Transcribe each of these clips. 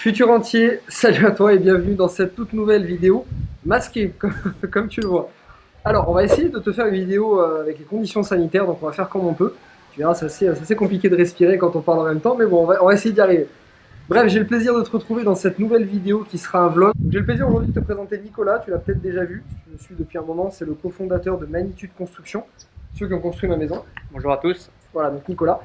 Futur entier, salut à toi et bienvenue dans cette toute nouvelle vidéo masquée, comme tu le vois. Alors, on va essayer de te faire une vidéo avec les conditions sanitaires, donc on va faire comme on peut. Tu verras, c'est assez compliqué de respirer quand on parle en même temps, mais bon, on va essayer d'y arriver. Bref, j'ai le plaisir de te retrouver dans cette nouvelle vidéo qui sera un vlog. J'ai le plaisir aujourd'hui de te présenter Nicolas, tu l'as peut-être déjà vu, je le suis depuis un moment, c'est le cofondateur de Magnitude Construction, ceux qui ont construit ma maison. Bonjour à tous. Voilà, donc Nicolas.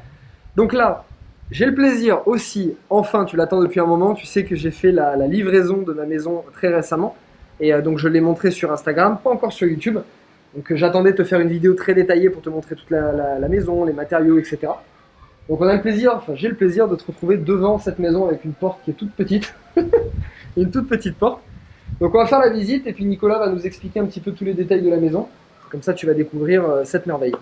Donc là, j'ai le plaisir aussi, enfin tu l'attends depuis un moment, tu sais que j'ai fait la livraison de ma maison très récemment. Et donc je l'ai montré sur Instagram, pas encore sur YouTube. Donc j'attendais de te faire une vidéo très détaillée pour te montrer toute la maison, les matériaux, etc. Donc on a le plaisir, enfin j'ai le plaisir de te retrouver devant cette maison avec une porte qui est toute petite. Une toute petite porte. Donc on va faire la visite et puis Nicolas va nous expliquer un petit peu tous les détails de la maison. Comme ça tu vas découvrir cette merveille.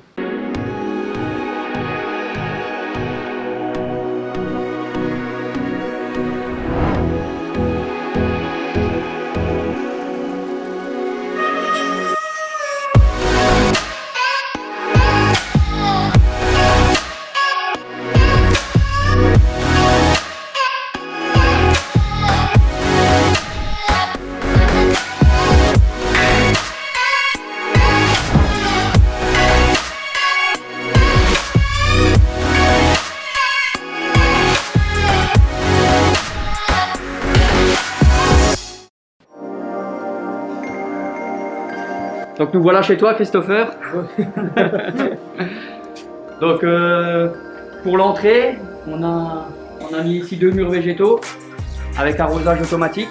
Donc nous voilà chez toi, Christopher. Donc pour l'entrée, on a mis ici 2 murs végétaux avec arrosage automatique.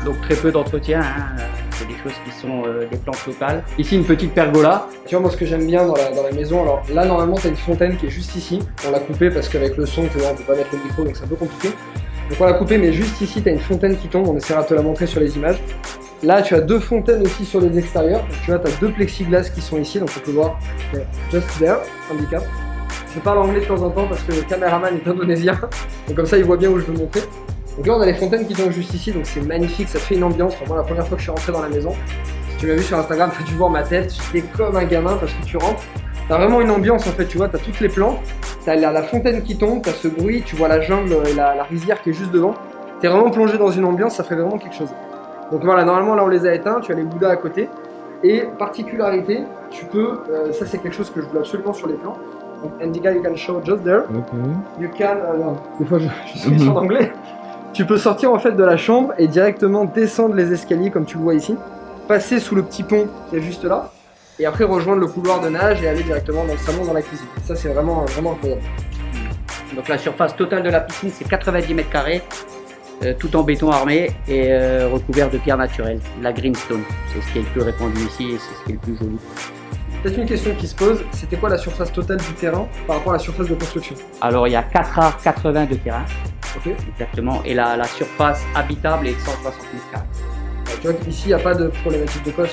Donc très peu d'entretien, hein. C'est des choses qui sont des plantes locales. Ici une petite pergola. Tu vois, moi ce que j'aime bien dans la maison, alors là normalement tu as une fontaine qui est juste ici. On l'a coupée parce qu'avec le son, tu vois, on peut pas mettre le micro donc c'est un peu compliqué. Donc on l'a coupée, mais juste ici tu as une fontaine qui tombe, on essaiera de te la montrer sur les images. Là tu as 2 fontaines aussi sur les extérieurs. Donc, tu vois, tu as 2 plexiglas qui sont ici, donc on peut voir just there, handicap. Je parle anglais de temps en temps parce que le caméraman est indonésien, donc comme ça il voit bien où je veux montrer. Donc là on a les fontaines qui tombent juste ici, donc c'est magnifique, ça fait une ambiance. Enfin, moi la première fois que je suis rentré dans la maison, si tu m'as vu sur Instagram, tu as dû voir ma tête, j'étais comme un gamin parce que tu rentres, tu as vraiment une ambiance en fait, tu vois, tu as toutes les plantes, tu as la fontaine qui tombe, tu as ce bruit, tu vois la jungle et la rizière qui est juste devant. Tu es vraiment plongé dans une ambiance, ça fait vraiment quelque chose. Donc voilà, normalement là on les a éteints, tu as les Bouddhas à côté. Et particularité, tu peux, ça c'est quelque chose que je voulais absolument sur les plans. Donc Indica, you can show just there. Okay. You can, des fois je suis en anglais. Tu peux sortir en fait de la chambre et directement descendre les escaliers comme tu le vois ici. Passer sous le petit pont qui est juste là. Et après rejoindre le couloir de nage et aller directement dans le salon, dans la cuisine. Ça c'est vraiment incroyable. Donc la surface totale de la piscine c'est 90 mètres carrés. Tout en béton armé et recouvert de pierre naturelle, la greenstone. C'est ce qui est le plus répandu ici et c'est ce qui est le plus joli. Peut-être une question qui se pose, c'était quoi la surface totale du terrain par rapport à la surface de construction? Alors il y a 4 arts 80 de terrain, Ok. exactement, et la surface habitable est de 160 mètres carrés. Tu vois qu'ici il n'y a pas de problématique de poche.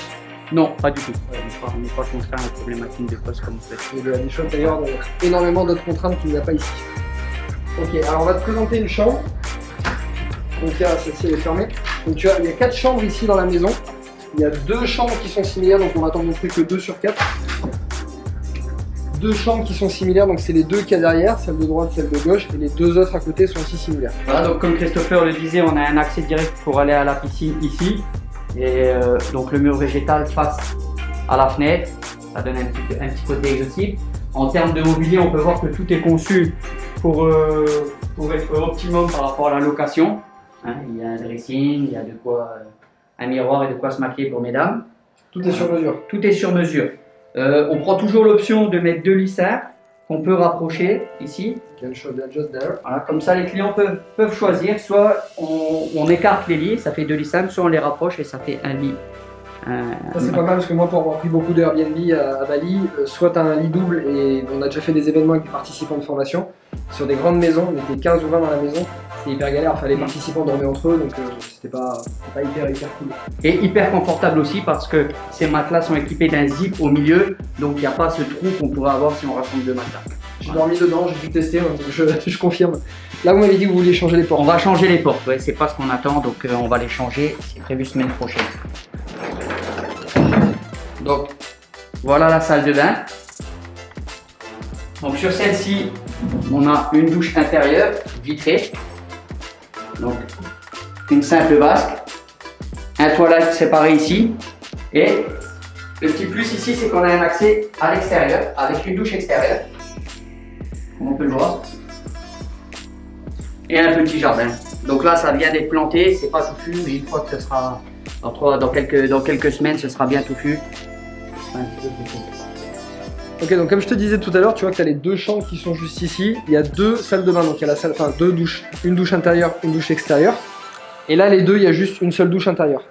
Non, pas du tout. On n'est pas contraint aux problématiques de poste comme vous faites. Et de la Deschaux d'ailleurs, énormément d'autres contraintes qu'il n'y a pas ici. Ok, alors on va te présenter une chambre. Donc celle-ci elle est fermée. Donc tu vois, il y a 4 chambres ici dans la maison. Il y a 2 chambres qui sont similaires, donc on va t'en montrer que 2 sur 4. 2 chambres qui sont similaires, donc c'est les 2 qu'il y a derrière, celle de droite, celle de gauche, et les 2 autres à côté sont aussi similaires. Voilà, donc comme Christopher le disait, on a un accès direct pour aller à la piscine ici. Et donc le mur végétal face à la fenêtre, ça donne un petit côté exotique. En termes de mobilier, on peut voir que tout est conçu pour être optimum par rapport à la location. Hein, il y a un dressing, il y a de quoi, un miroir et de quoi se maquiller pour mesdames. Tout est sur mesure. Tout est sur mesure. On prend toujours l'option de mettre 2 lissins qu'on peut rapprocher ici. You can show that just there. Voilà, comme ça les clients peuvent choisir, soit on écarte les lits, ça fait 2 lits simples, soit on les rapproche et ça fait un lit. Ça c'est pas mal parce que moi pour avoir pris beaucoup de Airbnb à Bali, soit tu as un lit double et on a déjà fait des événements avec des participants de formation sur des grandes maisons, on était 15 ou 20 dans la maison, c'était hyper galère, enfin les participants dormaient entre eux donc c'était pas hyper cool. Et hyper confortable aussi parce que ces matelas sont équipés d'un zip au milieu, donc il n'y a pas ce trou qu'on pourrait avoir si on rassemble 2 matelas. J'ai dormi dedans, j'ai pu tester, donc je confirme. Là vous m'avez dit que vous vouliez changer les portes. On va changer les portes, ouais, c'est pas ce qu'on attend, donc on va les changer, c'est prévu semaine prochaine. Donc voilà la salle de bain. Donc sur celle-ci, on a une douche intérieure vitrée. Donc une simple vasque, un toilette séparé ici, et le petit plus ici, c'est qu'on a un accès à l'extérieur, avec une douche extérieure, comme on peut le voir, et un petit jardin. Donc là, ça vient d'être planté, c'est pas touffu, mais une fois que ce sera, dans quelques semaines, ce sera bien touffu. Ok, donc comme je te disais tout à l'heure, tu vois que tu as les deux chambres qui sont juste ici. Il y a deux salles de bain, donc il y a la salle, enfin deux douches, une douche intérieure, une douche extérieure. Et là, les deux, il y a juste une seule douche intérieure.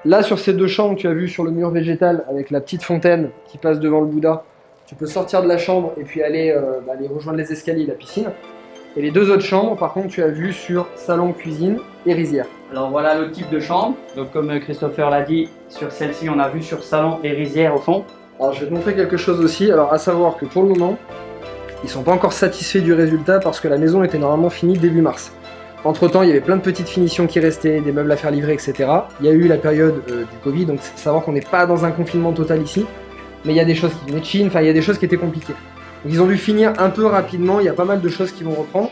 Là, sur ces deux chambres, tu as vu sur le mur végétal avec la petite fontaine qui passe devant le Bouddha. Tu peux sortir de la chambre et puis aller rejoindre les escaliers et la piscine. Et les deux autres chambres, par contre, tu as vu sur salon, cuisine et rizière. Alors voilà le type de chambre. Donc comme Christopher l'a dit, sur celle-ci, on a vu sur salon et rizière au fond. Alors je vais te montrer quelque chose aussi. Alors à savoir que pour le moment, ils sont pas encore satisfaits du résultat parce que la maison était normalement finie début mars. Entre temps, il y avait plein de petites finitions qui restaient, des meubles à faire livrer, etc. Il y a eu la période du Covid, donc c'est savoir qu'on n'est pas dans un confinement total ici. Mais il y a des choses qui venaient de Chine, enfin il y a des choses qui étaient compliquées. Donc ils ont dû finir un peu rapidement, il y a pas mal de choses qui vont reprendre.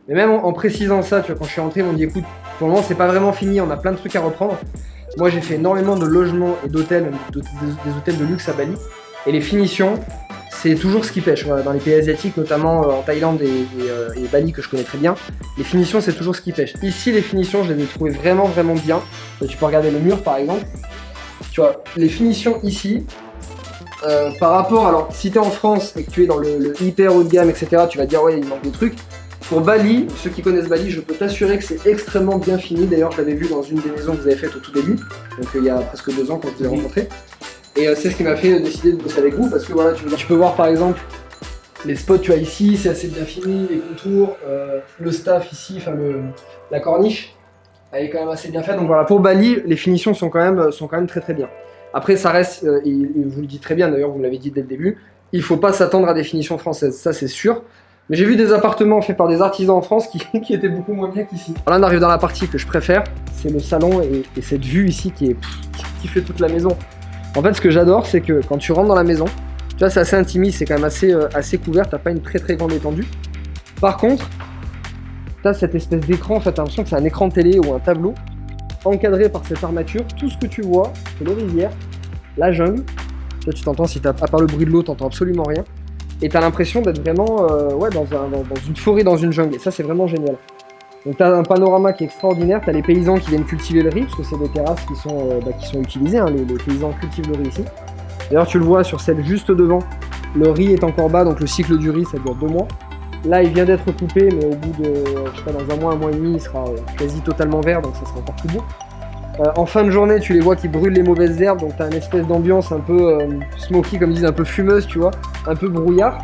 Mais même en précisant ça, tu vois, quand je suis rentré, ils m'ont dit écoute, pour le moment c'est pas vraiment fini, on a plein de trucs à reprendre. Moi j'ai fait énormément de logements et d'hôtels, des hôtels de luxe à Bali. Et les finitions, c'est toujours ce qui pêche. Dans les pays asiatiques, notamment en Thaïlande et Bali que je connais très bien, les finitions c'est toujours ce qui pêche. Ici les finitions, je les ai trouvées vraiment bien. Tu peux regarder le mur par exemple. Tu vois, les finitions ici, par rapport, alors si tu es en France et que tu es dans le hyper haut de gamme, etc., tu vas te dire ouais il manque des trucs. Pour Bali, ceux qui connaissent Bali, je peux t'assurer que c'est extrêmement bien fini. D'ailleurs, je l'avais vu dans une des maisons que vous avez faites au tout début, donc il y a presque 2 ans quand je vous ai rencontré. Et c'est ce qui m'a fait décider de bosser avec vous, parce que voilà, tu peux voir par exemple les spots, tu as ici, c'est assez bien fini, les contours, le staff ici, enfin la corniche, elle est quand même assez bien faite. Donc voilà, pour Bali, les finitions sont quand même très bien. Après, ça reste, il vous le dit très bien, d'ailleurs, vous me l'avez dit dès le début, il ne faut pas s'attendre à des finitions françaises, ça c'est sûr. Mais j'ai vu des appartements faits par des artisans en France qui étaient beaucoup moins bien qu'ici. Là, on arrive dans la partie que je préfère, c'est le salon et cette vue ici qui fait toute la maison. En fait, ce que j'adore, c'est que quand tu rentres dans la maison, tu vois, c'est assez intimiste, c'est quand même assez couvert, t'as pas une très grande étendue. Par contre, t'as cette espèce d'écran, en fait, t'as l'impression que c'est un écran de télé ou un tableau, encadré par cette armature. Tout ce que tu vois, c'est les rizières, la jungle. Là, tu t'entends, à part le bruit de l'eau, t'entends absolument rien. Et t'as l'impression d'être vraiment dans une forêt, dans une jungle. Et ça, c'est vraiment génial. Donc t'as un panorama qui est extraordinaire, t'as les paysans qui viennent cultiver le riz, parce que c'est des terrasses qui sont utilisées, hein, les paysans cultivent le riz ici. D'ailleurs tu le vois sur celle juste devant, le riz est encore bas, donc le cycle du riz ça dure 2 mois. Là il vient d'être coupé, mais au bout de, je sais pas, dans un mois et demi, il sera quasi totalement vert, donc ça sera encore plus beau. En fin de journée tu les vois qui brûlent les mauvaises herbes, donc t'as une espèce d'ambiance un peu smoky, comme ils disent, un peu fumeuse, tu vois, un peu brouillard.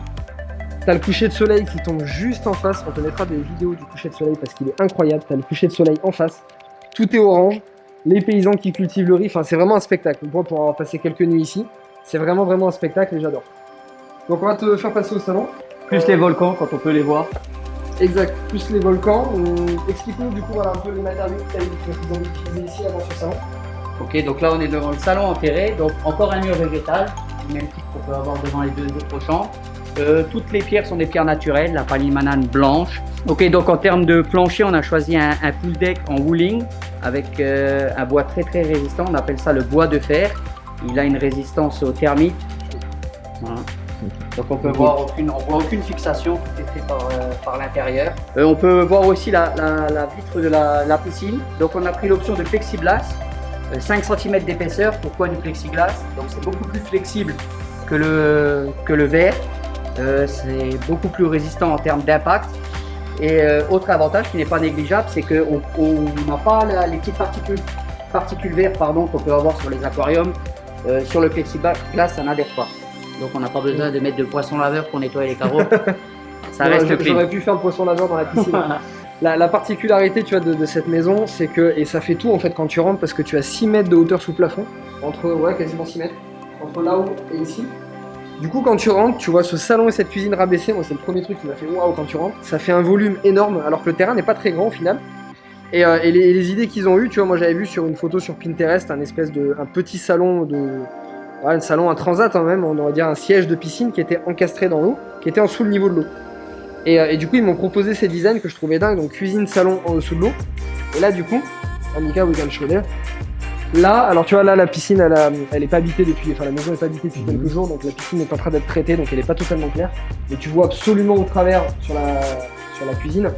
T'as le coucher de soleil qui tombe juste en face, on te mettra des vidéos du coucher de soleil parce qu'il est incroyable, t'as le coucher de soleil en face, tout est orange, les paysans qui cultivent le riz, enfin c'est vraiment un spectacle. Moi pour avoir passé quelques nuits ici, c'est vraiment un spectacle et j'adore. Donc on va te faire passer au salon. Plus les volcans quand on peut les voir. Exact, plus les volcans. Explique-nous du coup voilà, un peu les matériaux qu'ils ont utilisés ici avant ce salon. Ok, donc là on est devant le salon enterré, donc encore un mur végétal, du même type qu'on peut avoir devant les deux autres chambres. Toutes les pierres sont des pierres naturelles, la palimanane blanche. Ok, donc en termes de plancher, on a choisi un pool deck en wooling avec un bois très résistant, on appelle ça le bois de fer. Il a une résistance aux termites. Voilà. Donc on peut voir voit aucune fixation, tout est fait par l'intérieur. On peut voir aussi la vitre de la piscine. Donc on a pris l'option de plexiglas, 5 cm d'épaisseur. Pourquoi du plexiglas? Donc c'est beaucoup plus flexible que le verre. C'est beaucoup plus résistant en termes d'impact. Et autre avantage qui n'est pas négligeable, c'est qu'on n'a pas les petites particules vertes qu'on peut avoir sur les aquariums. Sur le plexiglas, ça n'adhère pas. Donc on n'a pas besoin de mettre de poisson laveur pour nettoyer les carreaux. Ça reste clean. J'aurais pu faire le poisson laveur dans la piscine. La particularité tu vois, de cette maison, c'est que, et ça fait tout en fait quand tu rentres, parce que tu as 6 mètres de hauteur sous plafond, quasiment 6 mètres, entre là-haut et ici. Du coup, quand tu rentres, tu vois ce salon et cette cuisine rabaissée. Moi, c'est le premier truc qui m'a fait waouh quand tu rentres. Ça fait un volume énorme, alors que le terrain n'est pas très grand au final. Et les idées qu'ils ont eues, tu vois, moi j'avais vu sur une photo sur Pinterest un petit salon un salon, un transat hein, même, on va dire un siège de piscine qui était encastré dans l'eau, qui était en dessous le niveau de l'eau. Et du coup, ils m'ont proposé ces designs que je trouvais dingues, donc cuisine, salon en dessous de l'eau. Et là, du coup, Annika, we can show there. Là, alors tu vois, là la piscine, elle est pas habitée depuis, enfin la maison n'est pas habitée depuis quelques jours, donc la piscine est en train d'être traitée, donc elle est pas totalement claire. Mais tu vois absolument au travers sur la cuisine.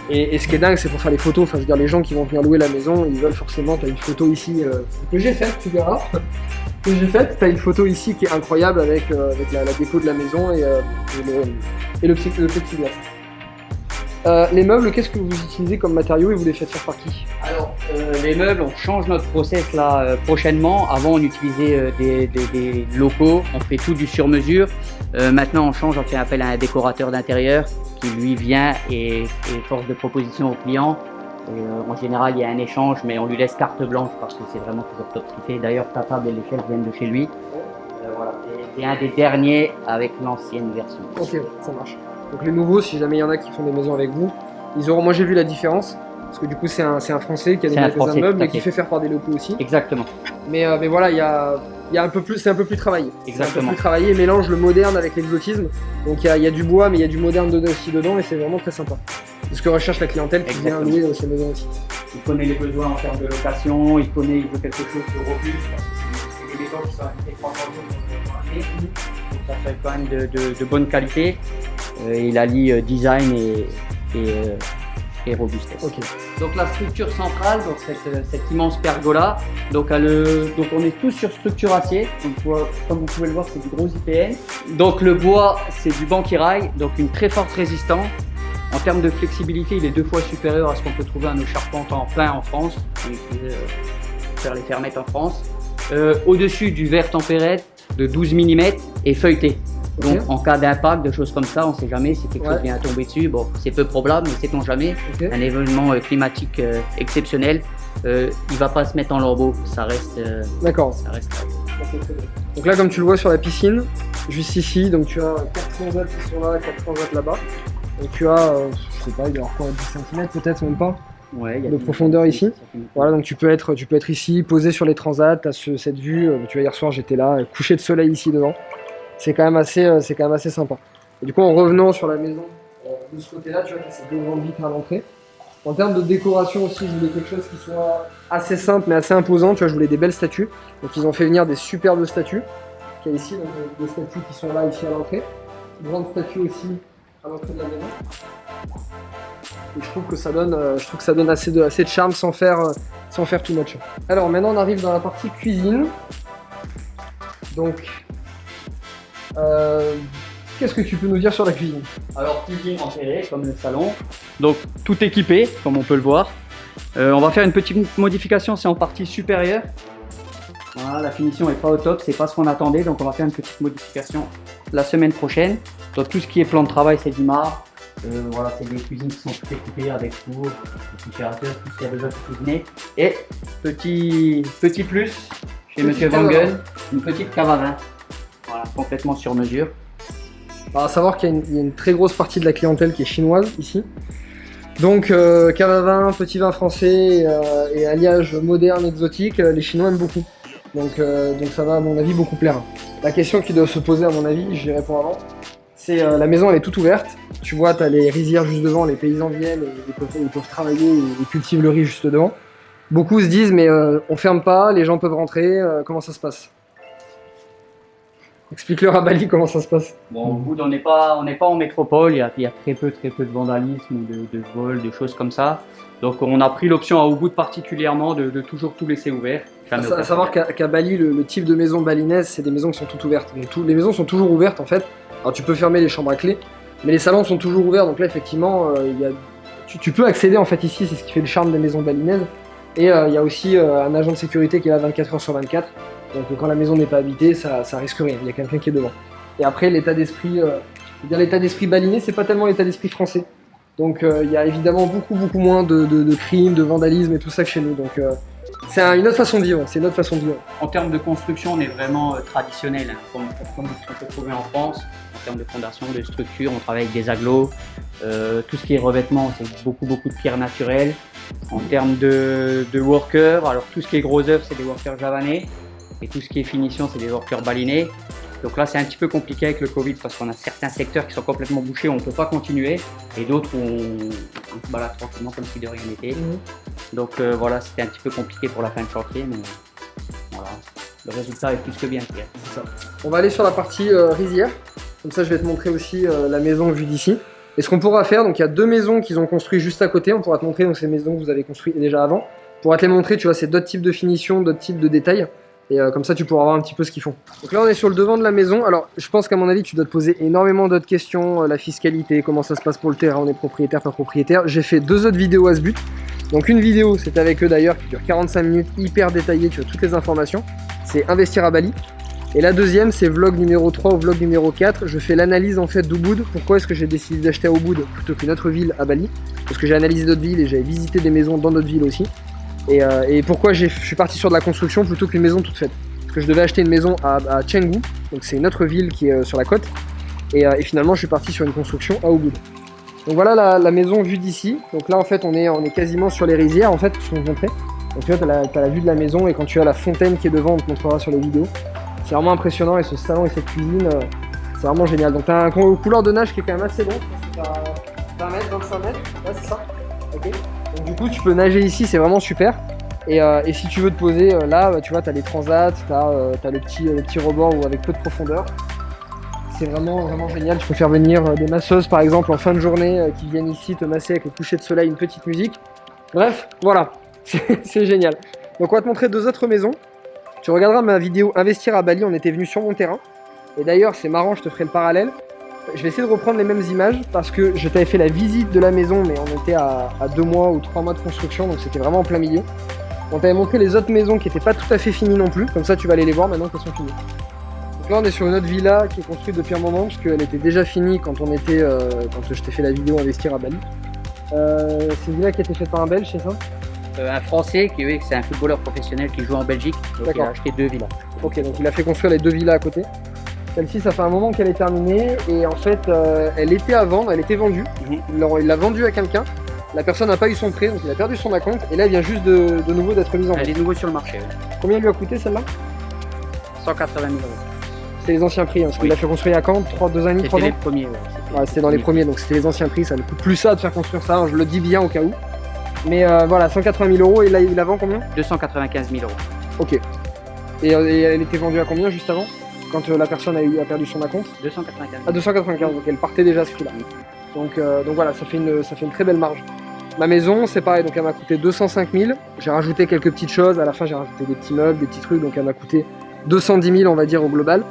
Et ce qui est dingue, c'est pour faire les photos. Enfin, je veux dire, les gens qui vont venir louer la maison, ils veulent forcément. T'as une photo ici que j'ai faite, tu verras. Que j'ai faite. T'as une photo ici qui est incroyable avec la déco de la maison et le plexiglas. Les meubles, qu'est-ce que vous utilisez comme matériaux et vous les faites faire par qui? Alors, les meubles, on change notre process là prochainement. Avant, on utilisait des locaux, on fait tout du sur-mesure. Maintenant, on change, on fait appel à un décorateur d'intérieur qui lui vient et force de proposition au client. En général, il y a un échange, mais on lui laisse carte blanche parce que c'est vraiment toujours top ce qu'il fait. D'ailleurs, ta table et les chaises viennent de chez lui. Voilà, c'est un des derniers avec l'ancienne version. Ok, ça marche. Donc les nouveaux, si jamais il y en a qui font des maisons avec vous, ils auront. Moi j'ai vu la différence parce que du coup c'est un Français qui a des magasins de meubles et qui fait faire par des locaux aussi. Exactement. Mais voilà, il y a un peu plus, c'est un peu plus travaillé. Exactement. C'est un peu plus travaillé, il mélange le moderne avec l'exotisme. Donc il y a du bois, mais il y a du moderne aussi dedans et c'est vraiment très sympa. C'est ce que recherche la clientèle qui vient louer ces maisons aussi. Il connaît les besoins en termes de location, il veut quelque chose de robuste parce que c'est des maisons qui sont habitées 3 jours dans l'année. Donc ça fait quand même de bonne qualité. Il allie design et robustesse. Okay. Donc la structure centrale, donc cette immense pergola, donc on est tous sur structure acier. Donc, comme vous pouvez le voir, c'est du gros IPN. Donc le bois, c'est du banquirail, donc une très forte résistance. En termes de flexibilité, il est 2 fois supérieur à ce qu'on peut trouver à nos charpentes en plein en France. On utilise faire les fermettes en France. Au-dessus du verre tempéré de 12 mm et feuilleté. Donc en cas d'impact, de choses comme ça, on ne sait jamais si quelque chose vient à tomber dessus. Bon, c'est peu probable, mais sait-on jamais. Un événement climatique exceptionnel, il ne va pas se mettre en lambeaux, ça reste. D'accord. Ça reste. Donc là, comme tu le vois sur la piscine, juste ici, donc tu as 4 transats qui sont là, 4 transats là-bas. Et tu as, je sais pas, il y a quoi, 10 cm peut-être, même pas, de profondeur ici. Voilà, donc tu peux être ici, posé sur les transats, tu as cette vue. Tu vois, hier soir j'étais là, coucher de soleil ici devant. C'est quand même assez sympa. Et du coup, en revenant sur la maison, de ce côté-là, tu vois, tu as ces 2 grandes vitres à l'entrée. En termes de décoration aussi, je voulais quelque chose qui soit assez simple mais assez imposant. Tu vois, je voulais des belles statues. Donc ils ont fait venir des superbes statues. Il y a ici donc, des statues qui sont là, ici à l'entrée. Une grande statue aussi à l'entrée de la maison. Et je trouve que ça donne assez de charme sans faire too much. Alors maintenant, on arrive dans la partie cuisine. Donc, qu'est-ce que tu peux nous dire sur la cuisine? Alors cuisine enterrée comme le salon, donc tout équipé comme on peut le voir. On va faire une petite modification, c'est en partie supérieure. Voilà, la finition n'est pas au top, c'est pas ce qu'on attendait, donc on va faire une petite modification la semaine prochaine. Donc tout ce qui est plan de travail c'est du marbre. Voilà, c'est des cuisines qui sont toutes équipées avec four, réfrigérateur, tout ce qu'il y a besoin de cuisiner. Et petit plus chez Monsieur Vangel, une petite cave à vin. Voilà, complètement sur mesure. Alors, à savoir qu'il y a une très grosse partie de la clientèle qui est chinoise ici. Donc cave à vin, petit vin français et alliage moderne, exotique, les Chinois aiment beaucoup. Donc ça va à mon avis beaucoup plaire. La question qui doit se poser à mon avis, j'y réponds avant, c'est la maison elle est toute ouverte. Tu vois, tu as les rizières juste devant, les paysans viennent, ils peuvent travailler, ils cultivent le riz juste devant. Beaucoup se disent mais on ferme pas, les gens peuvent rentrer, comment ça se passe? Explique-leur à Bali comment ça se passe. Bon, au bout, on n'est pas en métropole, il y a très peu de vandalisme, de vol, de choses comme ça. Donc on a pris l'option à Ubud particulièrement de toujours tout laisser ouvert. À savoir qu'à Bali, le type de maison balinaise, c'est des maisons qui sont toutes ouvertes. Donc les maisons sont toujours ouvertes en fait. Alors tu peux fermer les chambres à clé, mais les salons sont toujours ouverts. Donc là effectivement, tu peux accéder en fait ici, c'est ce qui fait le charme des maisons balinaises. Et il y a aussi un agent de sécurité qui est là 24 h sur 24. Donc quand la maison n'est pas habitée, ça risque rien, il y a quelqu'un qui est devant. Et après l'état d'esprit, l'état d'esprit balinais, c'est pas tellement l'état d'esprit français. Donc il y a évidemment beaucoup moins de crimes, de vandalisme et tout ça que chez nous. Donc c'est une autre façon de vivre, En termes de construction, on est vraiment traditionnel, hein, comme ce qu'on peut trouver en France. En termes de fondation, de structure, on travaille avec des agglos. Tout ce qui est revêtement, c'est beaucoup de pierres naturelles. En termes de workers, alors tout ce qui est gros œuvres, c'est des workers javanais. Et tout ce qui est finition, c'est des workers balinais. Donc là, c'est un petit peu compliqué avec le Covid parce qu'on a certains secteurs qui sont complètement bouchés, où on ne peut pas continuer. Et d'autres où on se balade tranquillement comme si de rien n'était. Donc voilà, c'était un petit peu compliqué pour la fin de chantier, mais voilà, le résultat est plus que bien clair. C'est ça. On va aller sur la partie rizière. Comme ça, je vais te montrer aussi la maison vue d'ici. Et ce qu'on pourra faire, donc il y a deux maisons qu'ils ont construites juste à côté. On pourra te montrer donc, ces maisons que vous avez construites déjà avant. On pourra te les montrer, tu vois, c'est d'autres types de finition, d'autres types de détails. Et comme ça, tu pourras voir un petit peu ce qu'ils font. Donc là, on est sur le devant de la maison. Alors, je pense qu'à mon avis, tu dois te poser énormément d'autres questions. La fiscalité, comment ça se passe pour le terrain, on est propriétaire, pas propriétaire. J'ai fait 2 autres vidéos à ce but. Donc une vidéo, c'était avec eux d'ailleurs, qui dure 45 minutes, hyper détaillée, tu as toutes les informations. C'est investir à Bali. Et la deuxième, c'est vlog numéro 3 ou vlog numéro 4. Je fais l'analyse en fait d'Ubud. Pourquoi est-ce que j'ai décidé d'acheter à Ubud plutôt qu'une autre ville à Bali? Parce que j'ai analysé d'autres villes et j'avais visité des maisons dans d'autres villes aussi. Et pourquoi je suis parti sur de la construction plutôt qu'une maison toute faite? Parce que je devais acheter une maison à Canggu, donc c'est une autre ville qui est sur la côte. Et finalement, je suis parti sur une construction à Ubud. Donc voilà la maison vue d'ici. Donc là, en fait, on est quasiment sur les rizières, en fait, ce qu'on montrait. Donc tu vois, tu as la vue de la maison et quand tu as la fontaine qui est devant, on te montrera sur les vidéos. C'est vraiment impressionnant et ce salon et cette cuisine, c'est vraiment génial. Donc tu as un couloir de nage qui est quand même assez long. Je pense que tu as 20 mètres, 25 mètres. Ouais, c'est ça. Ok. Donc du coup, tu peux nager ici, c'est vraiment super. Et si tu veux te poser là, tu vois, tu as les transats, tu as le petit rebord ou avec peu de profondeur. C'est vraiment génial. Tu peux faire venir des masseuses par exemple en fin de journée qui viennent ici te masser avec le coucher de soleil, une petite musique. Bref, voilà, c'est génial. Donc on va te montrer 2 autres maisons. Tu regarderas ma vidéo Investir à Bali, on était venu sur mon terrain. Et d'ailleurs, c'est marrant, je te ferai le parallèle. Je vais essayer de reprendre les mêmes images parce que je t'avais fait la visite de la maison, mais on était à 2 mois ou 3 mois de construction, donc c'était vraiment en plein milieu. On t'avait montré les autres maisons qui n'étaient pas tout à fait finies non plus, comme ça tu vas aller les voir maintenant qu'elles sont finies. Donc là on est sur une autre villa qui est construite depuis un moment, parce qu'elle était déjà finie quand je t'ai fait la vidéo Investir à Bali. C'est une villa qui a été faite par un Belge, c'est ça? Un Français qui c'est un footballeur professionnel qui joue en Belgique, donc il a acheté 2 villas. Ok, donc il a fait construire les 2 villas à côté. Celle-ci, ça fait un moment qu'elle est terminée et en fait, elle était à vendre, elle était vendue. Il l'a vendue à quelqu'un. La personne n'a pas eu son prêt, donc il a perdu son acompte et là, elle vient juste de nouveau d'être mise en vente. Elle est nouveau sur le marché. Oui. Combien lui a coûté celle-là? 180 000 €. C'est les anciens prix, hein, parce qu'il a fait construire à quand 2 ans et demi, 3 ans? C'était les premiers, ouais. C'était dans les premiers, donc c'était les anciens prix. Ça ne coûte plus ça de faire construire ça, hein, je le dis bien au cas où. Mais voilà, 180 000 € et là, il la vend combien? 295 000 €. Ok. Et elle était vendue à combien juste avant? Quand la personne a perdu son acompte? 295 000. À 295, donc elle partait déjà à ce prix-là. Donc voilà, ça fait une très belle marge. Ma maison, c'est pareil, donc elle m'a coûté 205 000. J'ai rajouté quelques petites choses, à la fin j'ai rajouté des petits meubles, des petits trucs, donc elle m'a coûté 210 000 on va dire au global.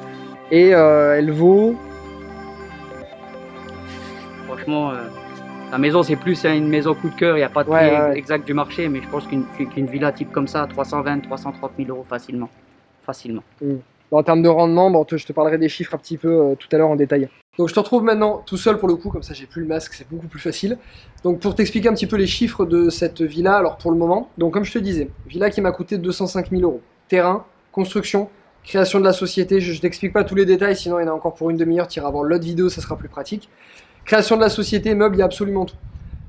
Et elle vaut... Franchement, la maison c'est plus une maison coup de cœur, il n'y a pas de prix exact du marché, mais je pense qu'une villa type comme ça, 320 330 000 € facilement. En termes de rendement, bon, je te parlerai des chiffres un petit peu tout à l'heure en détail. Donc je te retrouve maintenant tout seul pour le coup, comme ça j'ai plus le masque, c'est beaucoup plus facile. Donc pour t'expliquer un petit peu les chiffres de cette villa, alors pour le moment, donc comme je te disais, villa qui m'a coûté 205 000 €. Terrain, construction, création de la société, je t'explique pas tous les détails, sinon il y en a encore pour une demi-heure, tu iras voir l'autre vidéo, ça sera plus pratique. Création de la société, meubles, il y a absolument tout.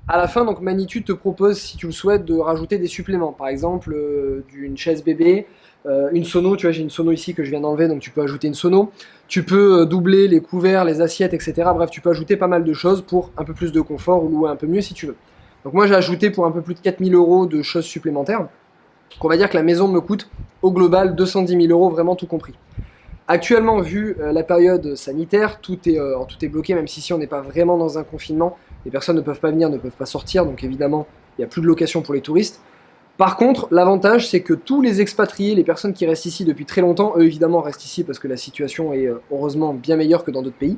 À la fin, donc Magnitude te propose, si tu le souhaites, de rajouter des suppléments. Par exemple, d'une chaise bébé, une sono, tu vois, j'ai une sono ici que je viens d'enlever, donc tu peux ajouter une sono. Tu peux doubler les couverts, les assiettes, etc. Bref, tu peux ajouter pas mal de choses pour un peu plus de confort ou louer un peu mieux si tu veux. Donc moi, j'ai ajouté pour un peu plus de 4 000 € de choses supplémentaires. Donc on va dire que la maison me coûte au global 210 000 € vraiment tout compris. Actuellement, vu la période sanitaire, tout est bloqué, même si on n'est pas vraiment dans un confinement. Les personnes ne peuvent pas venir, ne peuvent pas sortir, donc évidemment, il n'y a plus de location pour les touristes. Par contre, l'avantage, c'est que tous les expatriés, les personnes qui restent ici depuis très longtemps, eux évidemment restent ici parce que la situation est heureusement bien meilleure que dans d'autres pays.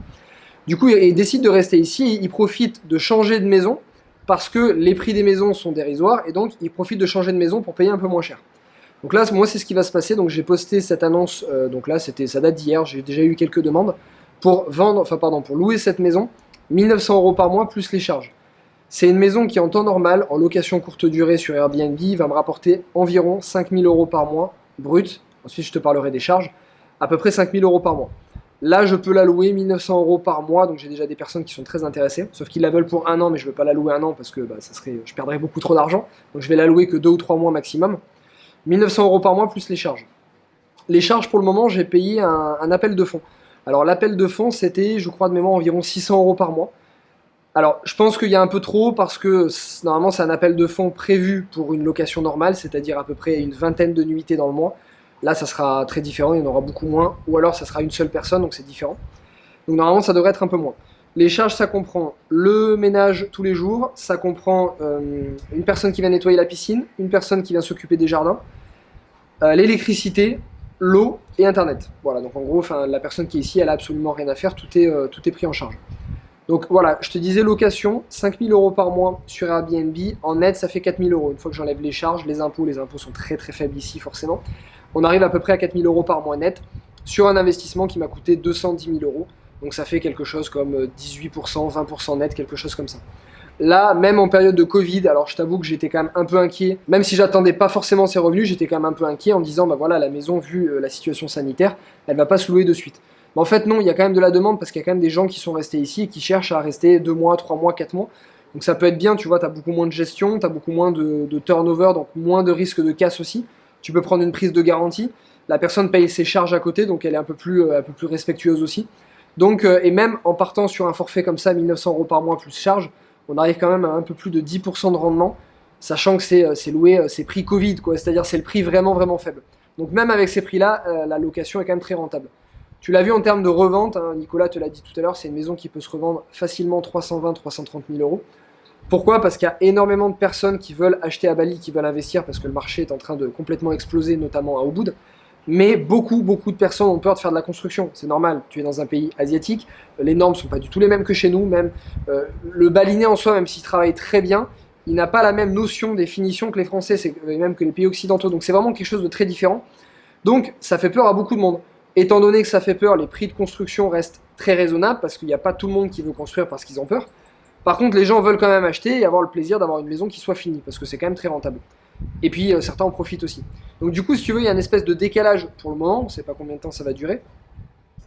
Du coup, ils décident de rester ici, ils profitent de changer de maison parce que les prix des maisons sont dérisoires et donc ils profitent de changer de maison pour payer un peu moins cher. Donc là, moi, c'est ce qui va se passer. Donc j'ai posté cette annonce, donc là, ça date d'hier, j'ai déjà eu quelques demandes pour louer cette maison, 1 900 € par mois plus les charges. C'est une maison qui, en temps normal, en location courte durée sur Airbnb, va me rapporter environ 5 000 € par mois, brut. Ensuite, je te parlerai des charges. À peu près 5 000 € par mois. Là, je peux la louer 1 900 € par mois, donc j'ai déjà des personnes qui sont très intéressées. Sauf qu'ils la veulent pour 1 an, mais je ne veux pas la louer 1 an parce que je perdrais beaucoup trop d'argent. Donc je vais la louer que 2 ou 3 mois maximum. 1 900 € par mois plus les charges. Les charges, pour le moment, j'ai payé un appel de fonds. Alors l'appel de fonds, c'était, je crois de mémoire, environ 600 € par mois. Alors, je pense qu'il y a un peu trop parce que normalement c'est un appel de fonds prévu pour une location normale, c'est-à-dire à peu près une vingtaine de nuitées dans le mois. Là, ça sera très différent, il y en aura beaucoup moins, ou alors ça sera une seule personne, donc c'est différent. Donc normalement, ça devrait être un peu moins. Les charges, ça comprend le ménage tous les jours, ça comprend une personne qui vient nettoyer la piscine, une personne qui vient s'occuper des jardins, l'électricité, l'eau et Internet. Voilà, donc en gros, la personne qui est ici, elle a absolument rien à faire, tout est pris en charge. Donc voilà, je te disais location, 5 000 € par mois sur Airbnb, en net ça fait 4 000 €. Une fois que j'enlève les charges, les impôts sont très très faibles ici forcément. On arrive à peu près à 4 000 € par mois net sur un investissement qui m'a coûté 210 000 €. Donc ça fait quelque chose comme 18%, 20% net, quelque chose comme ça. Là, même en période de Covid, alors je t'avoue que j'étais quand même un peu inquiet, même si j'attendais pas forcément ces revenus, j'étais quand même un peu inquiet en disant, bah voilà, la maison, vu la situation sanitaire, elle va pas se louer de suite. Mais en fait non, il y a quand même de la demande parce qu'il y a quand même des gens qui sont restés ici et qui cherchent à rester 2 mois, 3 mois, 4 mois. Donc ça peut être bien, tu vois, tu as beaucoup moins de gestion, tu as beaucoup moins de turnover, donc moins de risque de casse aussi. Tu peux prendre une prise de garantie, la personne paye ses charges à côté, donc elle est un peu plus respectueuse aussi. Donc, et même en partant sur un forfait comme ça, 1 900 € par mois plus charge, on arrive quand même à un peu plus de 10% de rendement, sachant que c'est loué, c'est prix Covid, quoi, c'est-à-dire c'est le prix vraiment vraiment faible. Donc même avec ces prix-là, la location est quand même très rentable. Tu l'as vu en termes de revente, hein, Nicolas te l'a dit tout à l'heure, c'est une maison qui peut se revendre facilement 320-330 000 €. Pourquoi? Parce qu'il y a énormément de personnes qui veulent acheter à Bali, qui veulent investir, parce que le marché est en train de complètement exploser, notamment à Ubud. Mais beaucoup de personnes ont peur de faire de la construction. C'est normal, tu es dans un pays asiatique, les normes ne sont pas du tout les mêmes que chez nous, même le balinais en soi, même s'il travaille très bien, il n'a pas la même notion des finitions que les Français, même que les pays occidentaux, donc c'est vraiment quelque chose de très différent. Donc ça fait peur à beaucoup de monde. Étant donné que ça fait peur, les prix de construction restent très raisonnables, parce qu'il n'y a pas tout le monde qui veut construire parce qu'ils ont peur. Par contre, les gens veulent quand même acheter et avoir le plaisir d'avoir une maison qui soit finie, parce que c'est quand même très rentable. Et puis certains en profitent aussi. Donc du coup, si tu veux, il y a une espèce de décalage pour le moment, on ne sait pas combien de temps ça va durer.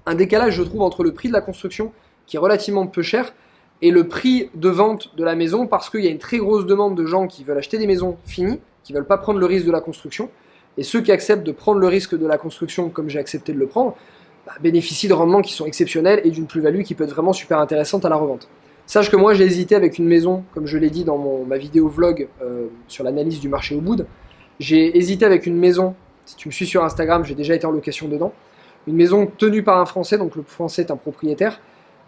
Un décalage, je trouve, entre le prix de la construction, qui est relativement peu cher, et le prix de vente de la maison, parce qu'il y a une très grosse demande de gens qui veulent acheter des maisons finies, qui ne veulent pas prendre le risque de la construction, et ceux qui acceptent de prendre le risque de la construction, comme j'ai accepté de le prendre, bénéficient de rendements qui sont exceptionnels et d'une plus-value qui peut être vraiment super intéressante à la revente. Sache que moi j'ai hésité avec une maison, comme je l'ai dit dans ma vidéo vlog sur l'analyse du marché Ubud, j'ai hésité avec une maison, si tu me suis sur Instagram, j'ai déjà été en location dedans, une maison tenue par un Français, donc le Français est un propriétaire,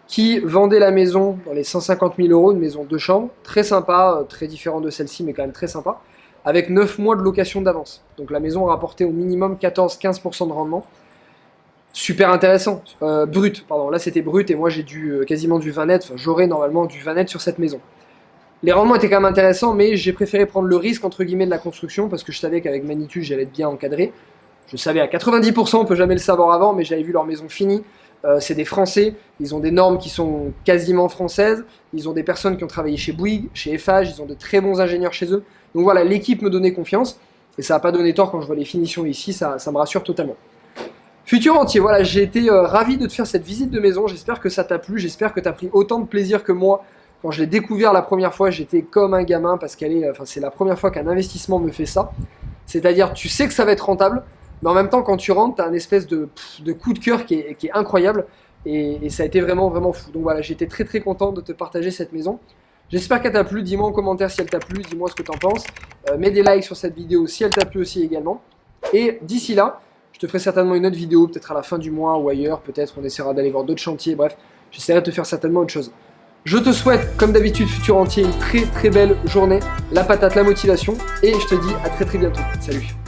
qui vendait la maison dans les 150 000 €, une maison 2 chambres, très sympa, très différente de celle-ci, mais quand même très sympa, avec 9 mois de location d'avance. Donc la maison rapportait au minimum 14-15% de rendement. Super intéressant, brut, pardon, là c'était brut et moi j'ai quasiment du 20 net, enfin j'aurai normalement du 20 net sur cette maison. Les rendements étaient quand même intéressants, mais j'ai préféré prendre le risque entre guillemets de la construction parce que je savais qu'avec Magnitude j'allais être bien encadré. Je savais à 90%, on peut jamais le savoir avant, mais j'avais vu leur maison finie. C'est des Français, ils ont des normes qui sont quasiment françaises, ils ont des personnes qui ont travaillé chez Bouygues, chez Eiffage, ils ont de très bons ingénieurs chez eux. Donc voilà, l'équipe me donnait confiance et ça n'a pas donné tort quand je vois les finitions ici, ça me rassure totalement. Futur entier, voilà, j'ai été ravi de te faire cette visite de maison, j'espère que ça t'a plu, j'espère que tu as pris autant de plaisir que moi. Quand je l'ai découvert la première fois, j'étais comme un gamin parce c'est la première fois qu'un investissement me fait ça. C'est-à-dire, tu sais que ça va être rentable, mais en même temps, quand tu rentres, tu as une espèce de coup de cœur qui est incroyable et ça a été vraiment, vraiment fou. Donc voilà, j'étais très, très content de te partager cette maison. J'espère qu'elle t'a plu, dis-moi en commentaire si elle t'a plu, dis-moi ce que tu en penses. Mets des likes sur cette vidéo si elle t'a plu aussi également. Et d'ici là, je te ferai certainement une autre vidéo, peut-être à la fin du mois ou ailleurs, peut-être on essaiera d'aller voir d'autres chantiers, bref, j'essaierai de te faire certainement autre chose. Je te souhaite, comme d'habitude, futur entier, une très très belle journée, la patate, la motivation, et je te dis à très très bientôt. Salut!